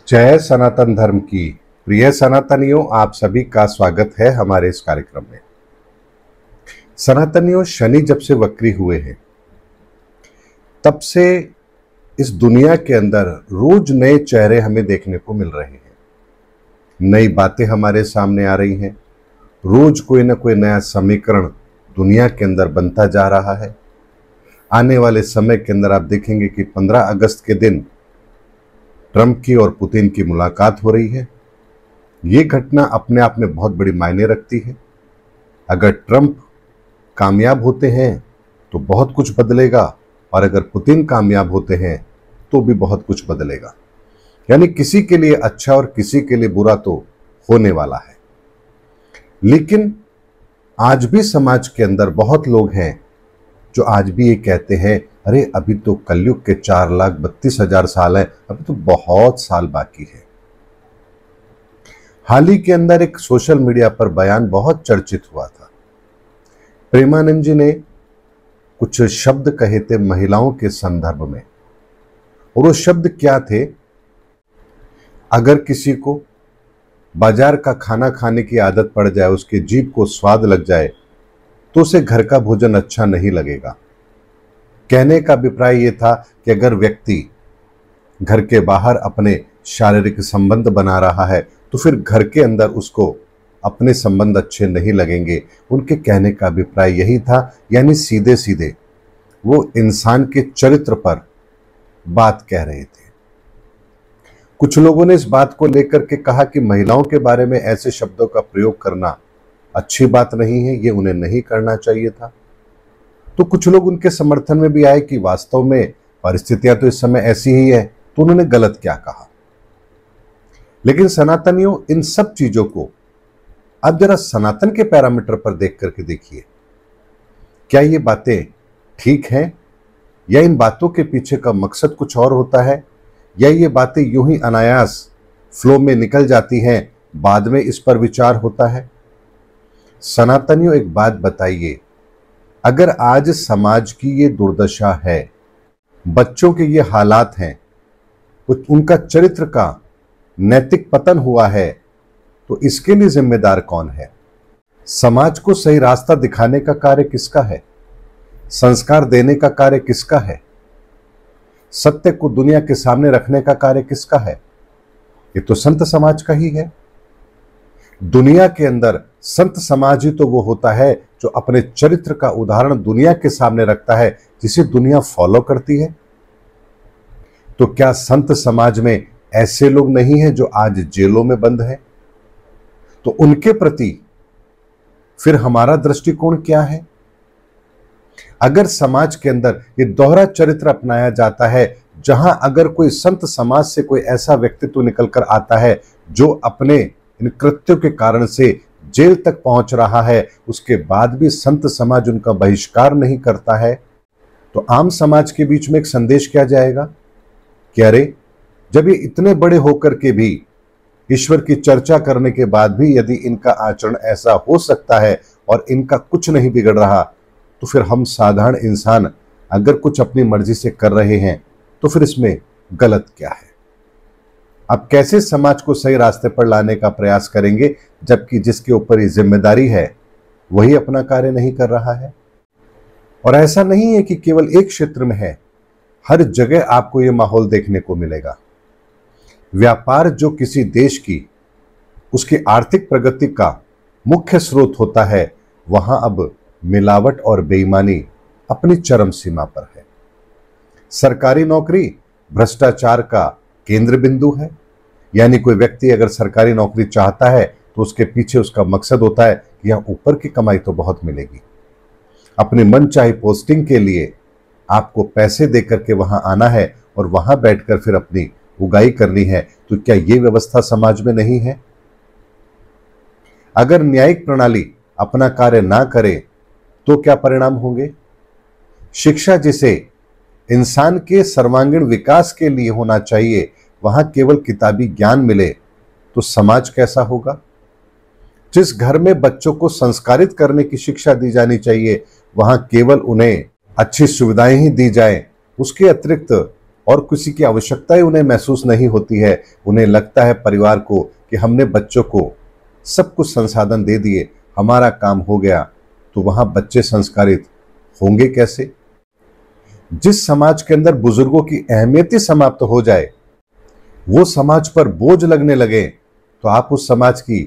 जय सनातन धर्म की प्रिय सनातनियों, आप सभी का स्वागत है हमारे इस कार्यक्रम में। सनातनियों, शनि जब से वक्री हुए हैं तब से इस दुनिया के अंदर रोज नए चेहरे हमें देखने को मिल रहे हैं, नई बातें हमारे सामने आ रही हैं। रोज कोई ना कोई नया समीकरण दुनिया के अंदर बनता जा रहा है। आने वाले समय के अंदर आप देखेंगे कि 15 अगस्त के दिन ट्रंप की और पुतिन की मुलाकात हो रही है। ये घटना अपने आप में बहुत बड़ी मायने रखती है। अगर ट्रंप कामयाब होते हैं तो बहुत कुछ बदलेगा, और अगर पुतिन कामयाब होते हैं तो भी बहुत कुछ बदलेगा। यानी किसी के लिए अच्छा और किसी के लिए बुरा तो होने वाला है। लेकिन आज भी समाज के अंदर बहुत लोग हैं जो आज भी ये कहते हैं, अरे अभी तो कलयुग के 4,32,000 साल हैं, अभी तो बहुत साल बाकी है। हाल ही के अंदर एक सोशल मीडिया पर बयान बहुत चर्चित हुआ था। प्रेमानंद जी ने कुछ शब्द कहे थे महिलाओं के संदर्भ में, और वो शब्द क्या थे? अगर किसी को बाजार का खाना खाने की आदत पड़ जाए, उसके जीभ को स्वाद लग जाए, तो उसे घर का भोजन अच्छा नहीं लगेगा। कहने का अभिप्राय यह था कि अगर व्यक्ति घर के बाहर अपने शारीरिक संबंध बना रहा है तो फिर घर के अंदर उसको अपने संबंध अच्छे नहीं लगेंगे। उनके कहने का अभिप्राय यही था, यानी सीधे सीधे वो इंसान के चरित्र पर बात कह रहे थे। कुछ लोगों ने इस बात को लेकर के कहा कि महिलाओं के बारे में ऐसे शब्दों का प्रयोग करना अच्छी बात नहीं है, ये उन्हें नहीं करना चाहिए था। तो कुछ लोग उनके समर्थन में भी आए कि वास्तव में परिस्थितियां तो इस समय ऐसी ही है, तो उन्होंने गलत क्या कहा। लेकिन सनातनियों, इन सब चीजों को अब जरा सनातन के पैरामीटर पर देख करके देखिए, क्या ये बातें ठीक हैं, या इन बातों के पीछे का मकसद कुछ और होता है, या ये बातें यूं ही अनायास फ्लो में निकल जाती हैं, बाद में इस पर विचार होता है। सनातनियों, एक बात बताइए, अगर आज समाज की ये दुर्दशा है, बच्चों के ये हालात हैं, उनका चरित्र का नैतिक पतन हुआ है, तो इसके लिए जिम्मेदार कौन है? समाज को सही रास्ता दिखाने का कार्य किसका है? संस्कार देने का कार्य किसका है? सत्य को दुनिया के सामने रखने का कार्य किसका है? ये तो संत समाज का ही है। दुनिया के अंदर संत समाज ही तो वो होता है जो अपने चरित्र का उदाहरण दुनिया के सामने रखता है, जिसे दुनिया फॉलो करती है। तो क्या संत समाज में ऐसे लोग नहीं हैं जो आज जेलों में बंद हैं? तो उनके प्रति फिर हमारा दृष्टिकोण क्या है? अगर समाज के अंदर ये दोहरा चरित्र अपनाया जाता है, जहां अगर कोई संत समाज से कोई ऐसा व्यक्तित्व निकलकर आता है जो अपने इन कृत्यों के कारण से जेल तक पहुंच रहा है, उसके बाद भी संत समाज उनका बहिष्कार नहीं करता है, तो आम समाज के बीच में एक संदेश क्या जाएगा कि अरे, जब ये इतने बड़े होकर के भी ईश्वर की चर्चा करने के बाद भी यदि इनका आचरण ऐसा हो सकता है और इनका कुछ नहीं बिगड़ रहा, तो फिर हम साधारण इंसान अगर कुछ अपनी मर्जी से कर रहे हैं तो फिर इसमें गलत क्या है? अब कैसे समाज को सही रास्ते पर लाने का प्रयास करेंगे, जबकि जिसके ऊपर ये जिम्मेदारी है वही अपना कार्य नहीं कर रहा है? और ऐसा नहीं है कि केवल एक क्षेत्र में है, हर जगह आपको ये माहौल देखने को मिलेगा। व्यापार जो किसी देश की उसकी आर्थिक प्रगति का मुख्य स्रोत होता है, वहां अब मिलावट और बेईमानी अपनी चरम सीमा पर है। सरकारी नौकरी भ्रष्टाचार का केंद्र बिंदु है। यानी कोई व्यक्ति अगर सरकारी नौकरी चाहता है तो उसके पीछे उसका मकसद होता है कि यहां ऊपर की कमाई तो बहुत मिलेगी। अपनी मनचाही पोस्टिंग के लिए आपको पैसे देकर के वहां आना है और वहां बैठकर फिर अपनी उगाई करनी है। तो क्या ये व्यवस्था समाज में नहीं है? अगर न्यायिक प्रणाली अपना कार्य ना करे तो क्या परिणाम होंगे? शिक्षा जिसे इंसान के सर्वांगीण विकास के लिए होना चाहिए, वहां केवल किताबी ज्ञान मिले तो समाज कैसा होगा? जिस घर में बच्चों को संस्कारित करने की शिक्षा दी जानी चाहिए, वहां केवल उन्हें अच्छी सुविधाएं ही दी जाएं, उसके अतिरिक्त और किसी की आवश्यकता ही उन्हें महसूस नहीं होती है। उन्हें लगता है परिवार को कि हमने बच्चों को सब कुछ संसाधन दे दिए, हमारा काम हो गया, तो वहां बच्चे संस्कारित होंगे कैसे? जिस समाज के अंदर बुजुर्गों की अहमियत ही समाप्त हो जाए, वो समाज पर बोझ लगने लगे, तो आप उस समाज की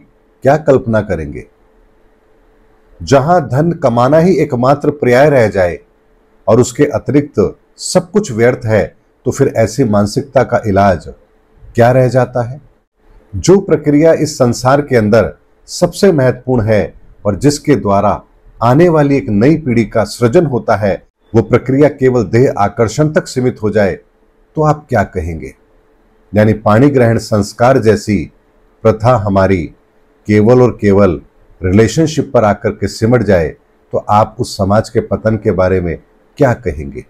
क्या कल्पना करेंगे? जहां धन कमाना ही एकमात्र पर्याय रह जाए और उसके अतिरिक्त सब कुछ व्यर्थ है, तो फिर ऐसी मानसिकता का इलाज क्या रह जाता है? जो प्रक्रिया इस संसार के अंदर सबसे महत्वपूर्ण है और जिसके द्वारा आने वाली एक नई पीढ़ी का सृजन होता है, वो प्रक्रिया केवल देह आकर्षण तक सीमित हो जाए, तो आप क्या कहेंगे? यानी पाणी ग्रहण संस्कार जैसी प्रथा हमारी केवल और केवल रिलेशनशिप पर आकर के सिमट जाए, तो आप उस समाज के पतन के बारे में क्या कहेंगे?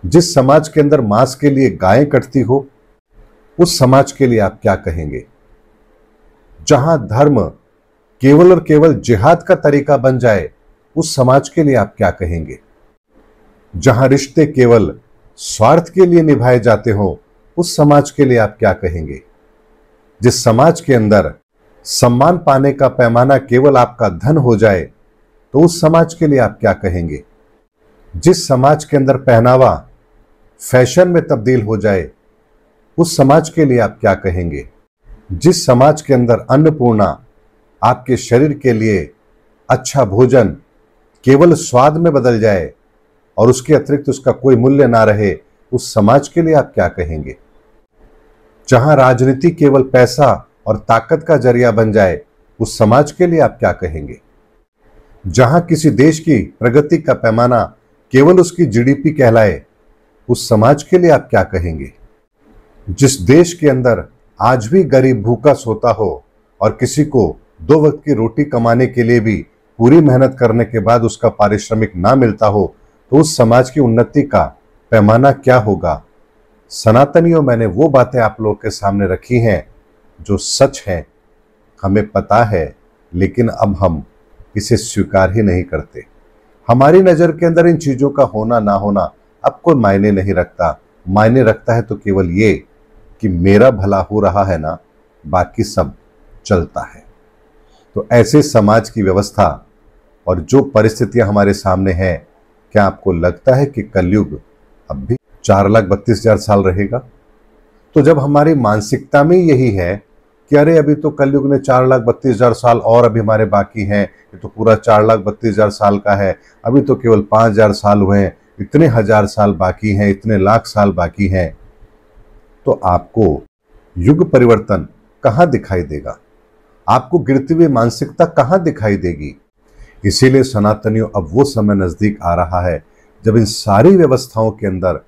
जिस समाज के अंदर मांस के लिए गायें कटती हो, उस समाज के लिए आप क्या कहेंगे? जहां धर्म केवल और केवल जिहाद का तरीका बन जाए, उस समाज के लिए आप क्या कहेंगे? जहां रिश्ते केवल स्वार्थ के लिए निभाए जाते हो, उस समाज के लिए आप क्या कहेंगे? जिस समाज के अंदर सम्मान पाने का पैमाना केवल आपका धन हो जाए, तो उस समाज के लिए आप क्या कहेंगे? जिस समाज के अंदर पहनावा फैशन में तब्दील हो जाए, उस समाज के लिए आप क्या कहेंगे? जिस समाज के अंदर अन्नपूर्णा आपके शरीर के लिए अच्छा भोजन केवल स्वाद में बदल जाए और उसके अतिरिक्त उसका कोई मूल्य ना रहे, उस समाज के लिए आप क्या कहेंगे? जहां राजनीति केवल पैसा और ताकत का जरिया बन जाए, उस समाज के लिए आप क्या कहेंगे? जहां किसी देश की प्रगति का पैमाना केवल उसकी जीडीपी कहलाए, उस समाज के लिए आप क्या कहेंगे? जिस देश के अंदर आज भी गरीब भूखा सोता हो और किसी को 2 वक्त की रोटी कमाने के लिए भी पूरी मेहनत करने के बाद उसका पारिश्रमिक ना मिलता हो, तो उस समाज की उन्नति का पैमाना क्या होगा? सनातनियों, मैंने वो बातें आप लोगों के सामने रखी हैं जो सच हैं, हमें पता है, लेकिन अब हम इसे स्वीकार ही नहीं करते। हमारी नजर के अंदर इन चीजों का होना ना होना अब कोई मायने नहीं रखता। मायने रखता है तो केवल ये कि मेरा भला हो रहा है ना, बाकी सब चलता है। तो ऐसे समाज की व्यवस्था और जो परिस्थितियां हमारे सामने हैं, क्या आपको लगता है कि कलयुग अब भी 4,32,000 साल रहेगा? तो जब हमारी मानसिकता में यही है कि अरे अभी तो कलयुग ने 4,32,000 साल और अभी हमारे बाकी हैं, ये तो पूरा 4,32,000 साल का है, अभी तो केवल 5,000 साल हुए हैं, इतने हजार साल बाकी हैं, इतने लाख साल बाकी हैं, तो आपको युग परिवर्तन कहां दिखाई देगा? आपको गिरती हुई मानसिकता कहां दिखाई देगी? इसीलिए सनातनियों, अब वो समय नजदीक आ रहा है जब इन सारी व्यवस्थाओं के अंदर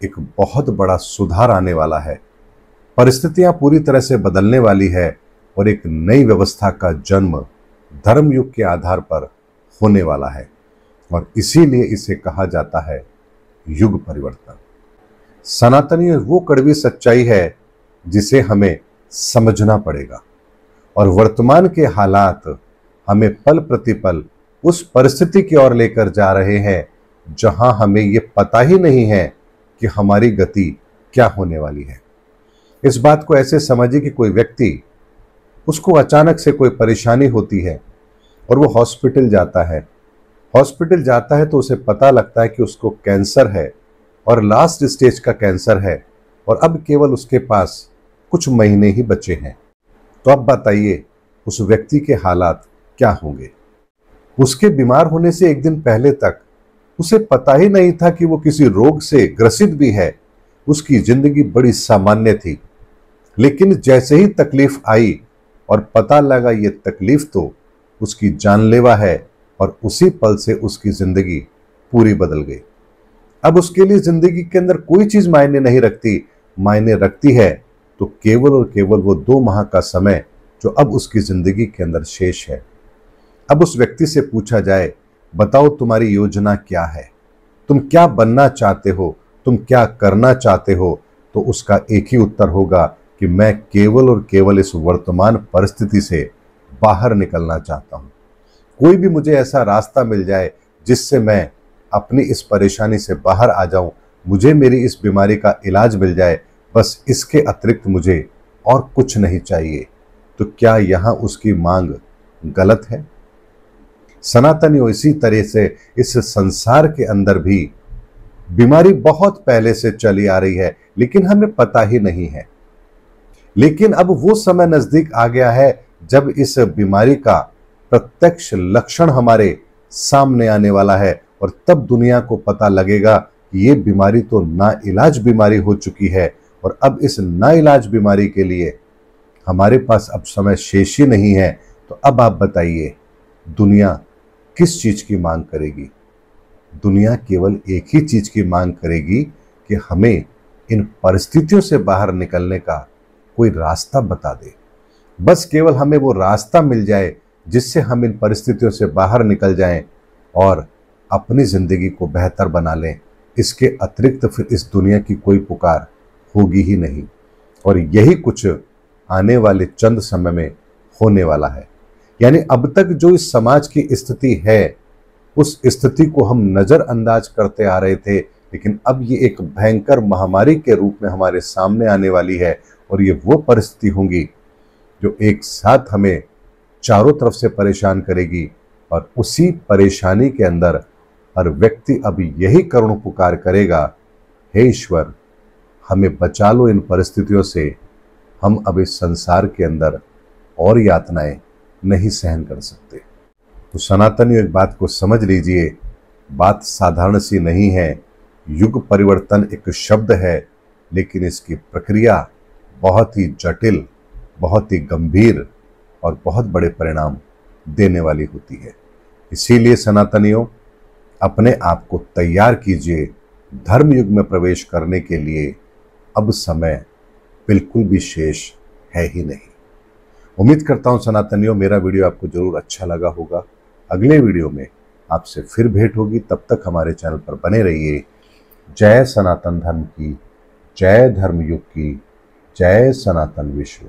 एक बहुत बड़ा सुधार आने वाला है। परिस्थितियां पूरी तरह से बदलने वाली है और एक नई व्यवस्था का जन्म धर्म युग के आधार पर होने वाला है और इसीलिए इसे कहा जाता है युग परिवर्तन। सनातनी वो कड़वी सच्चाई है जिसे हमें समझना पड़ेगा और वर्तमान के हालात हमें पल प्रतिपल उस परिस्थिति की ओर लेकर जा रहे हैं जहां हमें ये पता ही नहीं है कि हमारी गति क्या होने वाली है। इस बात को ऐसे समझिए कि कोई व्यक्ति, उसको अचानक से कोई परेशानी होती है और वो हॉस्पिटल जाता है। हॉस्पिटल जाता है तो उसे पता लगता है कि उसको कैंसर है और लास्ट स्टेज का कैंसर है और अब केवल उसके पास कुछ महीने ही बचे हैं। तो अब बताइए उस व्यक्ति के हालात क्या होंगे? उसके बीमार होने से एक दिन पहले तक उसे पता ही नहीं था कि वो किसी रोग से ग्रसित भी है। उसकी जिंदगी बड़ी सामान्य थी, लेकिन जैसे ही तकलीफ आई और पता लगा ये तकलीफ तो उसकी जानलेवा है और उसी पल से उसकी जिंदगी पूरी बदल गई। अब उसके लिए जिंदगी के अंदर कोई चीज मायने नहीं रखती। मायने रखती है तो केवल और केवल वो 2 माह का समय जो अब उसकी जिंदगी के अंदर शेष है। अब उस व्यक्ति से पूछा जाए, बताओ तुम्हारी योजना क्या है, तुम क्या बनना चाहते हो, तुम क्या करना चाहते हो, तो उसका एक ही उत्तर होगा कि मैं केवल और केवल इस वर्तमान परिस्थिति से बाहर निकलना चाहता हूं। कोई भी मुझे ऐसा रास्ता मिल जाए जिससे मैं अपनी इस परेशानी से बाहर आ जाऊं, मुझे मेरी इस बीमारी का इलाज मिल जाए, बस इसके अतिरिक्त मुझे और कुछ नहीं चाहिए, तो क्या यहां उसकी मांग गलत है? सनातनियों, इसी तरह से इस संसार के अंदर भी बीमारी बहुत पहले से चली आ रही है, लेकिन हमें पता ही नहीं है। लेकिन अब वो समय नजदीक आ गया है जब इस बीमारी का प्रत्यक्ष लक्षण हमारे सामने आने वाला है, और तब दुनिया को पता लगेगा कि ये बीमारी तो नाइलाज बीमारी हो चुकी है, और अब इस नाइलाज बीमारी के लिए हमारे पास अब समय शेष ही नहीं है। तो अब आप बताइए, दुनिया किस चीज की मांग करेगी? दुनिया केवल एक ही चीज की मांग करेगी कि हमें इन परिस्थितियों से बाहर निकलने का कोई रास्ता बता दे। बस केवल हमें वो रास्ता मिल जाए जिससे हम इन परिस्थितियों से बाहर निकल जाएं और अपनी जिंदगी को बेहतर बना लें। इसके अतिरिक्त फिर इस दुनिया की कोई पुकार होगी ही नहीं, और यही कुछ आने वाले चंद समय में होने वाला है। यानी अब तक जो इस समाज की स्थिति है, उस स्थिति को हम नजरअंदाज करते आ रहे थे, लेकिन अब ये एक भयंकर महामारी के रूप में हमारे सामने आने वाली है, और ये वो परिस्थिति होंगी जो एक साथ हमें चारों तरफ से परेशान करेगी। और उसी परेशानी के अंदर हर व्यक्ति अब यही करुण पुकार करेगा, हे ईश्वर, हमें बचा लो इन परिस्थितियों से, हम अब इस संसार के अंदर और यातनाएं नहीं सहन कर सकते। तो सनातनियों, एक बात को समझ लीजिए, बात साधारण सी नहीं है। युग परिवर्तन एक शब्द है, लेकिन इसकी प्रक्रिया बहुत ही जटिल, बहुत ही गंभीर और बहुत बड़े परिणाम देने वाली होती है। इसीलिए सनातनियों, अपने आप को तैयार कीजिए धर्म युग में प्रवेश करने के लिए। अब समय बिल्कुल भी शेष है ही नहीं। उम्मीद करता हूं सनातनियों, मेरा वीडियो आपको जरूर अच्छा लगा होगा। अगले वीडियो में आपसे फिर भेंट होगी, तब तक हमारे चैनल पर बने रहिए। जय सनातन धर्म की, जय धर्म युग की, जय सनातन विश्व।